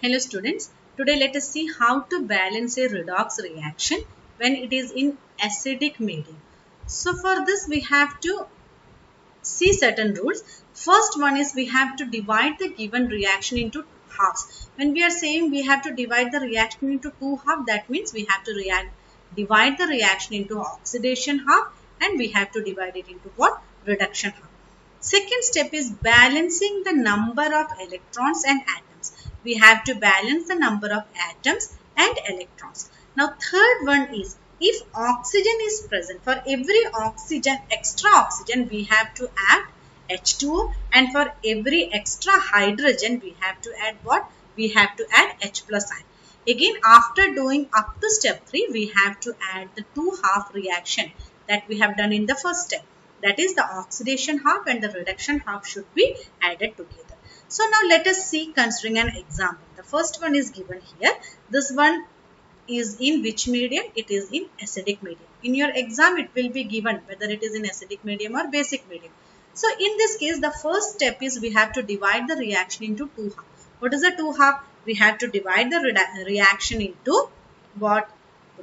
Hello students, today let us see how to balance a redox reaction when it is in acidic medium. So for this we have to see certain rules. First one is we have to divide the given reaction into halves. When we are saying we have to divide the reaction into two halves, that means we have to divide the reaction into oxidation half and we have to divide it into what? Reduction half. Second step is balancing the number of electrons and atoms. We have to balance the number of atoms and electrons. Now third one is if oxygen is present, for every oxygen, extra oxygen, we have to add H2O, and for every extra hydrogen we have to add what? We have to add H plus ion. Again, after doing up to step 3, we have to add the two half reaction that we have done in the first step. That is, the oxidation half and the reduction half should be added together. So now let us see considering an example. The first one is given here. This one is in which medium? It is in acidic medium. In your exam it will be given whether it is in acidic medium or basic medium. So in this case the first step is we have to divide the reaction into two halves. What is the two half? We have to divide the reaction into what?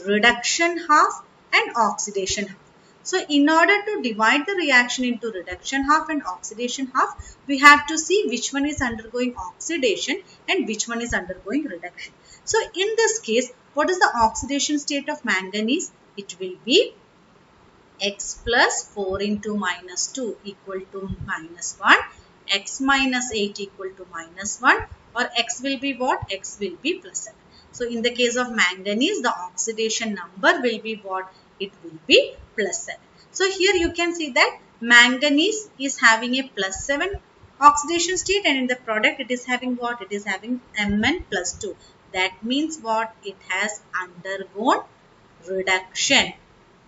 Reduction half and oxidation half. So in order to divide the reaction into reduction half and oxidation half, we have to see which one is undergoing oxidation and which one is undergoing reduction. So in this case, what is the oxidation state of manganese? It will be X plus 4 into minus 2 equal to minus 1, X minus 8 equal to minus 1, or X will be what? X will be plus 7. So in the case of manganese, the oxidation number will be what? It will be plus 7. So here you can see that manganese is having a plus 7 oxidation state, and in the product it is having what? It is having Mn plus 2. That means what? It has undergone reduction.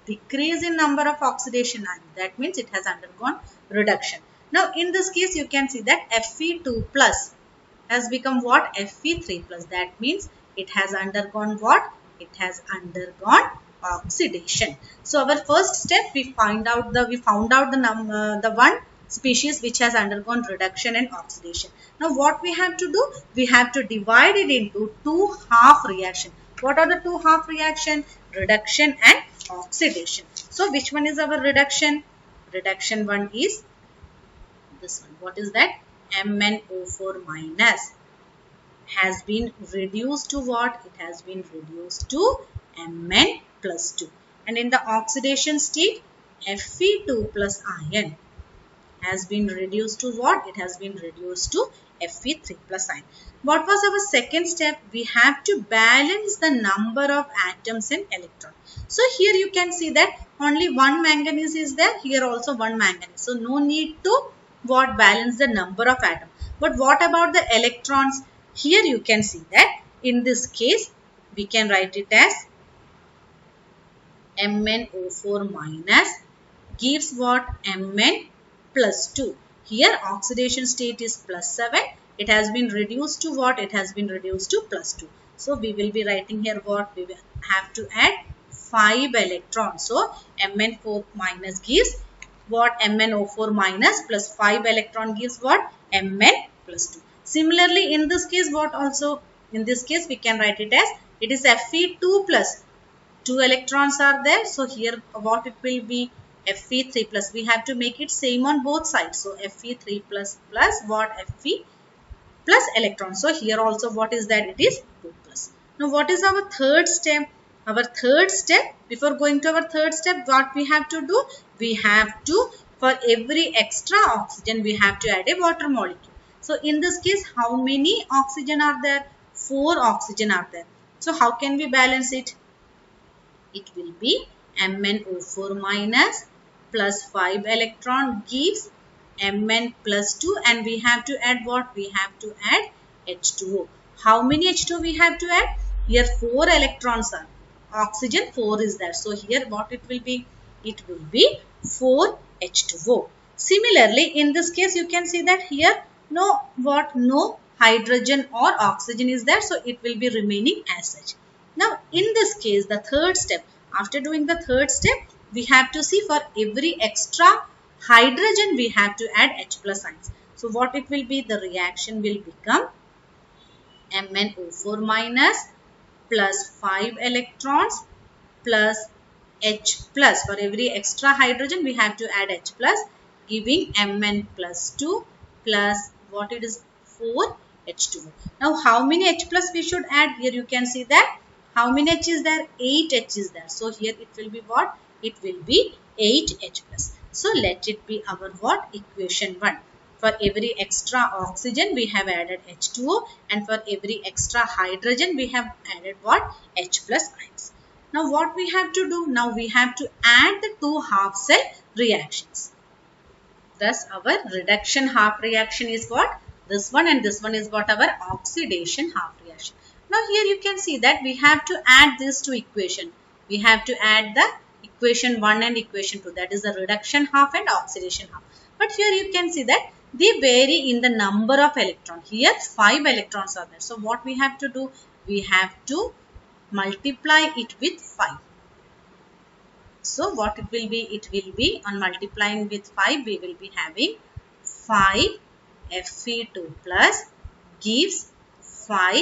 Decrease in number of oxidation ions. That means it has undergone reduction. Now in this case you can see that Fe2 plus has become what? Fe3 plus. That means it has undergone what? It has undergone oxidation. So our first step, we found out the one species which has undergone reduction and oxidation. Now what we have to do? We have to divide it into two half reaction. What are the two half reaction? Reduction and oxidation. So which one is our reduction? Reduction one is this one. What is that? MnO4 minus has been reduced to what? It has been reduced to Mn plus 2. And in the oxidation state, Fe2 plus ion has been reduced to what? It has been reduced to Fe3 plus ion. What was our second step? We have to balance the number of atoms and electrons. So here you can see that only one manganese is there. Here also one manganese. So no need to what? Balance the number of atoms. But what about the electrons? Here you can see that in this case we can write it as MnO4 minus gives what? Mn plus 2. Here oxidation state is plus 7. It has been reduced to what? It has been reduced to plus 2. So we will be writing here what? We will have to add 5 electrons. So Mn4 minus gives what? MnO4 minus plus 5 electron gives what? Mn plus 2. Similarly in this case what also? In this case we can write it as it is Fe2 plus 2 electrons are there. So here what it will be? Fe3 plus. We have to make it same on both sides. So Fe3 plus plus what? Fe plus electrons. So here also what is that? It is 2 plus. Now what is our third step? Our third step, before going to our third step, what we have to do? We have to, for every extra oxygen, we have to add a water molecule. So in this case, how many oxygen are there? 4 oxygen are there. So how can we balance it? It will be MnO4 minus plus 5 electron gives Mn plus 2, and we have to add what? We have to add H2O. How many H2O we have to add? Here 4 electrons are. Oxygen 4 is there. So here what it will be? It will be 4 H2O. Similarly, in this case you can see that here no hydrogen or oxygen is there. So it will be remaining as such. Now in this case the third step, after doing the third step, we have to see for every extra hydrogen we have to add H plus ions. So what it will be? The reaction will become MnO4 minus plus 5 electrons plus H plus. For every extra hydrogen we have to add H plus, giving Mn plus 2 plus what it is 4 H2O. Now how many H plus we should add? Here you can see that how many H is there? 8 H is there. So here it will be what? It will be 8 H plus. So let it be our what? Equation 1. For every extra oxygen we have added H2O, and for every extra hydrogen we have added what? H plus ions. Now what we have to do? Now we have to add the two half cell reactions. Thus our reduction half reaction is what? This one, and this one is what? Our oxidation half reaction. Now here you can see that we have to add these two equations. We have to add the equation 1 and equation 2, that is the reduction half and oxidation half. But here you can see that they vary in the number of electrons. Here 5 electrons are there. So what we have to do? We have to multiply it with 5. So what it will be? It will be, on multiplying with 5, we will be having 5 Fe2 plus gives 5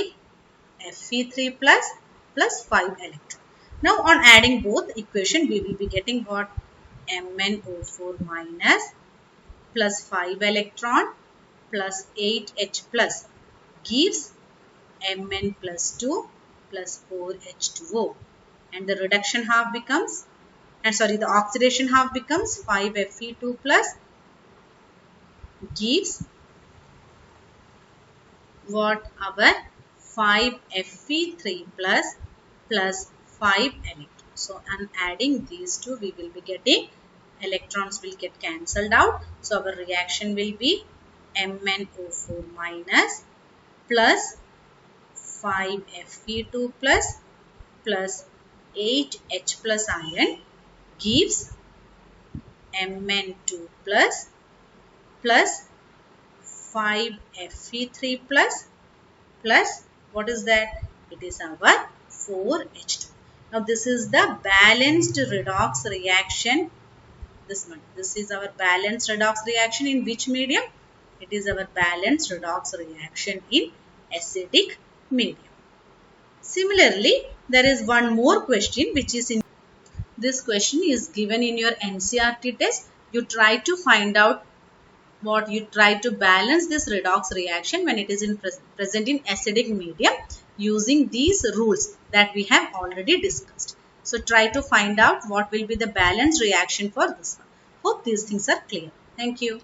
Fe3 plus 5 electron. Now on adding both equation, we will be getting what? MnO4 minus plus 5 electron plus 8H plus gives Mn plus 2 plus 4H2O, and the reduction half becomes, the oxidation half becomes 5 Fe2 plus gives what? Our 5 Fe3 plus 5 electrons. So on adding these two, we will be getting, electrons will get cancelled out. So our reaction will be MnO4 minus plus 5 Fe2 plus 8H plus ion gives Mn2 plus 5 Fe3 plus what is that? It is our 4H2. Now this is the balanced redox reaction. This is our balanced redox reaction in which medium? It is our balanced redox reaction in acidic medium. Similarly, there is one more question which is in this question is given in your NCERT test. You try to find out what, you try to balance this redox reaction when it is present in acidic medium using these rules that we have already discussed. So try to find out what will be the balanced reaction for this one. Hope these things are clear. Thank you.